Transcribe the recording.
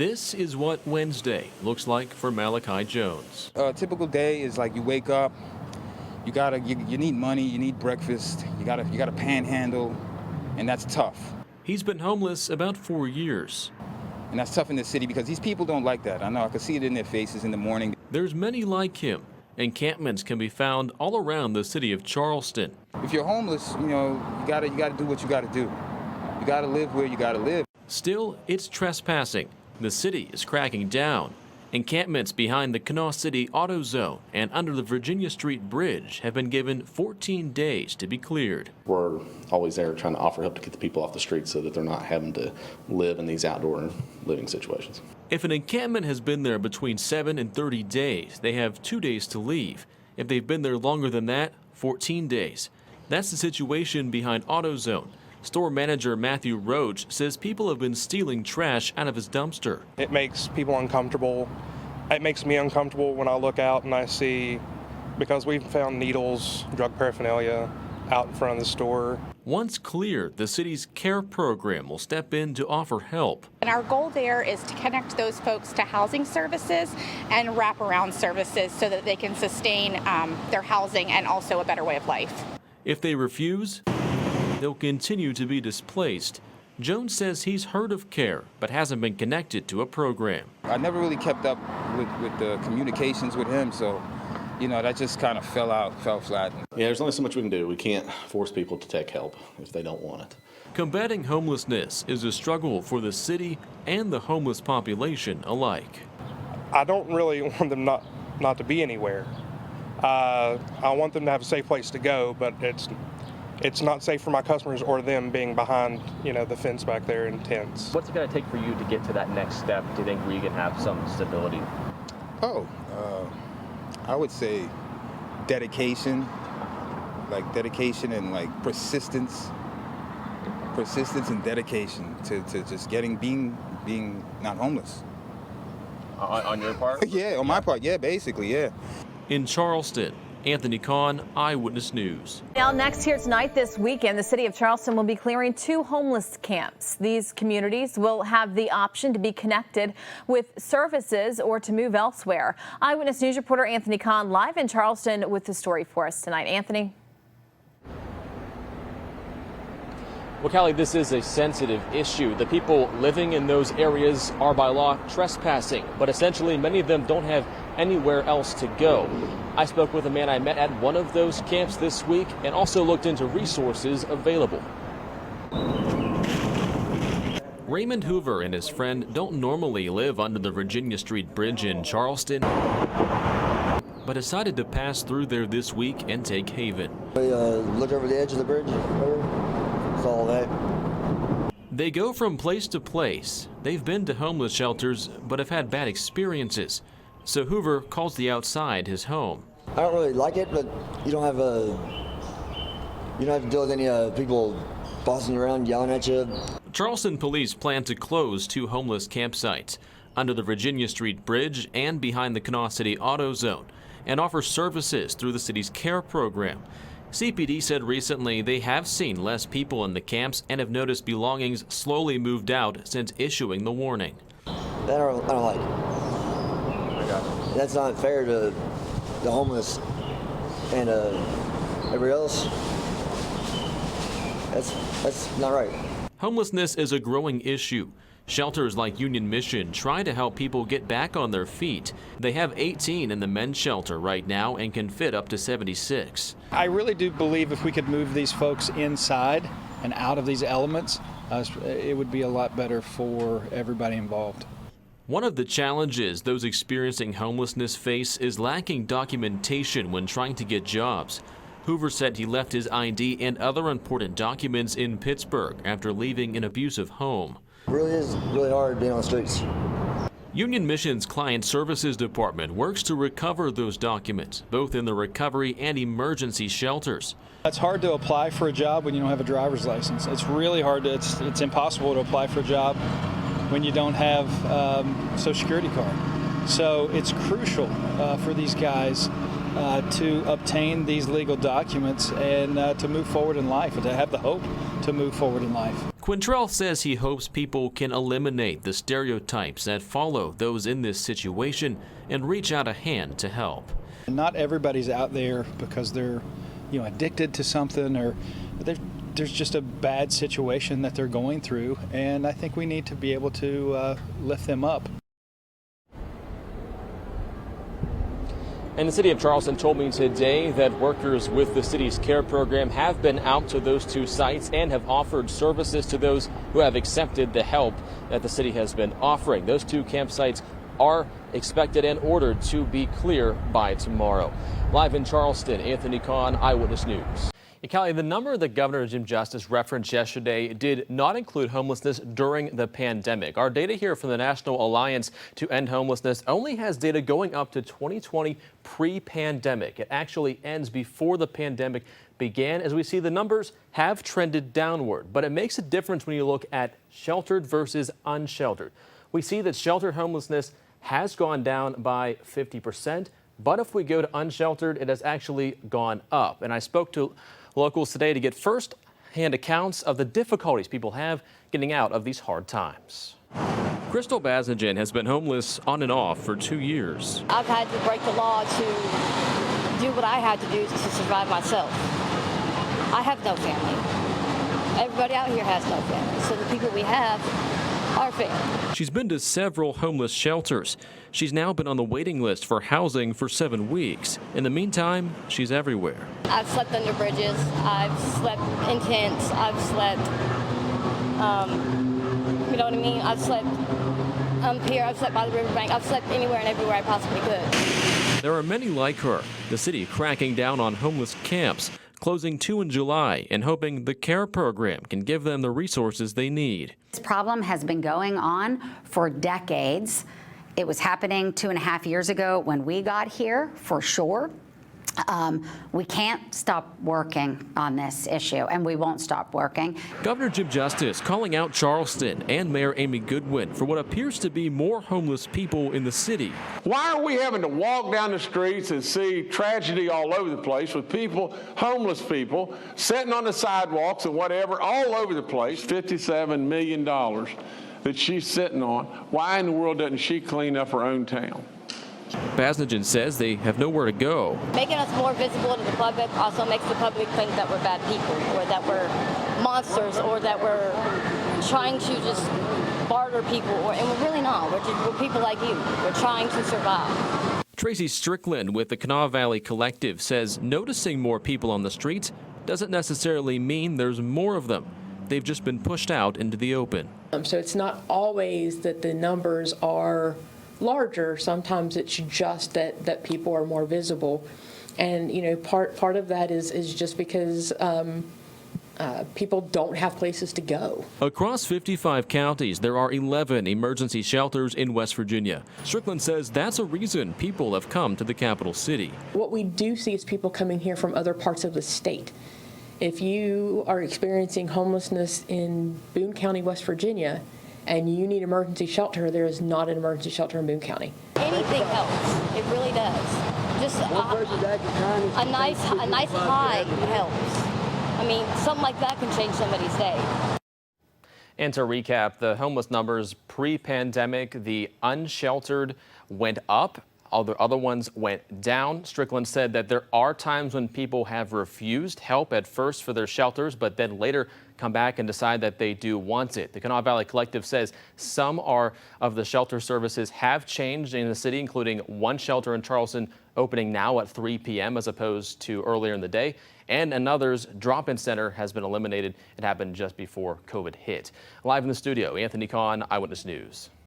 This is what Wednesday looks like for Malachi Jones. A typical day is like you wake up, you need money, you need breakfast, you gotta panhandle, and that's tough. He's been homeless about 4 years. And that's tough in the city because these people don't like that. I know, I can see it in their faces in the morning. There's many like him. Encampments can be found all around the city of Charleston. If you're homeless, you gotta do what you gotta do. You gotta live where you gotta live. Still, it's trespassing. The city is cracking down. Encampments behind the Kanawha City Auto Zone and under the Virginia Street Bridge have been given 14 days to be cleared. We're always there trying to offer help to get the people off the streets so that they're not having to live in these outdoor living situations. If an encampment has been there between 7 and 30 days, they have 2 days to leave. If they've been there longer than that, 14 days. That's the situation behind AutoZone. Store manager Matthew Roach says people have been stealing trash out of his dumpster. It makes people uncomfortable. It makes me uncomfortable when I look out and I see, because we've found needles, drug paraphernalia out in front of the store. Once cleared, the city's CARE program will step in to offer help. And our goal there is to connect those folks to housing services and wraparound services so that they can sustain their housing and also a better way of life. If they refuse, they'll continue to be displaced. Jones says he's heard of CARE, but hasn't been connected to a program. I never really kept up with the communications with him, so that just kind of fell flat. Yeah, there's only so much we can do. We can't force people to take help if they don't want it. Combating homelessness is a struggle for the city and the homeless population alike. I don't really want them not to be anywhere. I want them to have a safe place to go, but it's not safe for my customers or them being behind, the fence back there in tents. What's it going to take for you to get to that next step? Do you think where you can have some stability? I would say dedication and persistence and dedication to just being not homeless. On your part? Yeah, on my part, yeah, basically, yeah. In Charleston, Anthony Kahn, Eyewitness News. Now next here tonight this weekend, the city of Charleston will be clearing 2 homeless camps. These communities will have the option to be connected with services or to move elsewhere. Eyewitness News reporter Anthony Kahn live in Charleston with the story for us tonight. Anthony. Well, Callie, this is a sensitive issue. The people living in those areas are by law trespassing, but essentially many of them don't have anywhere else to go. I spoke with a man I met at one of those camps this week and also looked into resources available. Raymond Hoover and his friend don't normally live under the Virginia Street Bridge in Charleston, but decided to pass through there this week and take haven. Look over the edge of the bridge. That's all that. They go from place to place. They've been to homeless shelters, but have had bad experiences. So Hoover calls the outside his home. I don't really like it, but you don't have to deal with any people bossing around, yelling at you. Charleston police plan to close 2 homeless campsites under the Virginia Street Bridge and behind the Kanawha City Auto Zone and offer services through the city's CARE program. CPD said recently they have seen less people in the camps and have noticed belongings slowly moved out since issuing the warning. That I don't like. That's not fair to the homeless and everybody else. That's not right. Homelessness is a growing issue. Shelters like Union Mission try to help people get back on their feet. They have 18 in the men's shelter right now and can fit up to 76. I really do believe if we could move these folks inside and out of these elements, it would be a lot better for everybody involved. One of the challenges those experiencing homelessness face is lacking documentation when trying to get jobs. Hoover said he left his ID and other important documents in Pittsburgh after leaving an abusive home. It really is really hard being on the streets. Union Mission's Client Services Department works to recover those documents, both in the recovery and emergency shelters. It's hard to apply for a job when you don't have a driver's license. It's really hard. It's impossible to apply for a job when you don't have a Social Security card. So it's crucial for these guys to obtain these legal documents and to move forward in life, and to have the hope to move forward in life. Quintrell says he hopes people can eliminate the stereotypes that follow those in this situation and reach out a hand to help. Not everybody's out there because they're, addicted to something, or there's just a bad situation that they're going through, and I think we need to be able to lift them up. And the city of Charleston told me today that workers with the city's care program have been out to those two sites and have offered services to those who have accepted the help that the city has been offering. Those two campsites are expected and ordered to be clear by tomorrow. Live in Charleston, Anthony Kahn, Eyewitness News. Callie, the number that Governor Jim Justice referenced yesterday did not include homelessness during the pandemic. Our data here from the National Alliance to End Homelessness only has data going up to 2020 pre-pandemic. It actually ends before the pandemic began. As we see, the numbers have trended downward, but it makes a difference when you look at sheltered versus unsheltered. We see that sheltered homelessness has gone down by 50%, but if we go to unsheltered, it has actually gone up. And I spoke to locals today to get first-hand accounts of the difficulties people have getting out of these hard times. Crystal Basajan has been homeless on and off for 2 years. I've had to break the law to do what I had to do to survive myself. I have no family. Everybody out here has no family, so the people we have are family. She's been to several homeless shelters. She's now been on the waiting list for housing for 7 weeks. In the meantime, she's everywhere. I've slept under bridges. I've slept in tents. I've slept, you know what I mean? I've slept here. I've slept by the riverbank. I've slept anywhere and everywhere I possibly could. There are many like her. The city cracking down on homeless camps, closing 2 in July and hoping the CARE program can give them the resources they need. This problem has been going on for decades. It was happening 2.5 years ago when we got here, for sure. We can't stop working on this issue, and we won't stop working. Governor Jim Justice calling out Charleston and Mayor Amy Goodwin for what appears to be more homeless people in the city. Why are we having to walk down the streets and see tragedy all over the place with people, homeless people, sitting on the sidewalks and whatever, all over the place? $57 million that she's sitting on. Why in the world doesn't she clean up her own town? Basajan says they have nowhere to go. Making us more visible to the public also makes the public think that we're bad people, or that we're monsters, or that we're trying to just barter people, and we're really not. We're people like you. We're trying to survive. Tracy Strickland with the Kanawha Valley Collective says noticing more people on the streets doesn't necessarily mean there's more of them. They've just been pushed out into the open. So it's not always that the numbers are larger. Sometimes it's just that people are more visible, and part of that is just because people don't have places to go. Across 55 counties, there are 11 emergency shelters in West Virginia. Strickland says that's a reason people have come to the capital city. What we do see is people coming here from other parts of the state. If you are experiencing homelessness in Boone County, West Virginia, and you need emergency shelter, there is not an emergency shelter in Boone County. Anything helps. It really does. Just a nice high helps. I mean, something like that can change somebody's day. And to recap, the homeless numbers pre-pandemic, the unsheltered went up. All the other ones went down. Strickland said that there are times when people have refused help at first for their shelters, but then later come back and decide that they do want it. The Kanawha Valley Collective says some of the shelter services have changed in the city, including one shelter in Charleston opening now at 3 p.m. as opposed to earlier in the day. And another's drop-in center has been eliminated. It happened just before COVID hit. Live in the studio, Anthony Kahn, Eyewitness News.